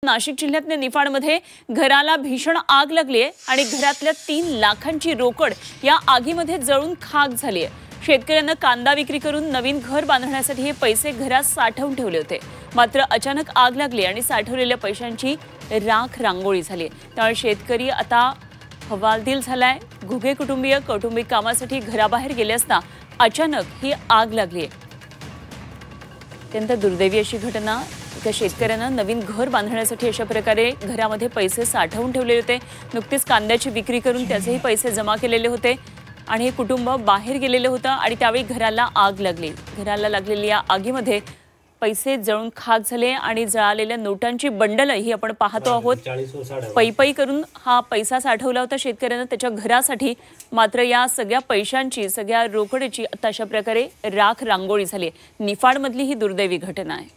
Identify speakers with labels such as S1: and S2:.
S1: नाशिक जिल्ह्यातल्या निफाडमध्ये घराला भीषण आग लागली आहे आणि घरातल्या 3 लाखांची रोकड या आगीमध्ये जळून खाक झाली आहे। शेतकऱ्यांना कांदा विक्री करून नवीन घर बांधण्यासाठी हे पैसे घरात साठवून ठेवले होते, मात्र अचानक आग लागली आणि साठवलेल्या पैशांची राख रांगोळी झाली। त्यामुळे शेतकरी आता हवालदिल झालाय। घुगे कुटुंबीय कौटुंबिक कामासाठी घराबाहेर गेले असता अचानक ही आग लागली आहे। अत्यंत दुर्दैवी अशी घटना। एका शेतकऱ्यानं नवीन घर बांधण्यासाठी अशा प्रकारे घरामध्ये पैसे साठवून ठेवले होते। नुकतीच कांद्याची विक्री करून त्याचेही पैसे जमा केलेले होते आणि हे कुटुंब बाहेर गेलेले होतं आणि त्यावेळी घराला आग लागली। घराला लागलेल्या या आगीमध्ये पैसे जळून खाक झाले आणि जळालेल्या नोटांची बंडलही आपण पाहतो आहोत। पै करून हा पैसा साठवला होता शेतकऱ्यानं त्याच्या घरासाठी, मात्र या सगळ्या पैशांची, सगळ्या रोकडीची आता अशा प्रकारे राख रांगोळी झाली। निफाडमधली ही दुर्दैवी घटना आहे।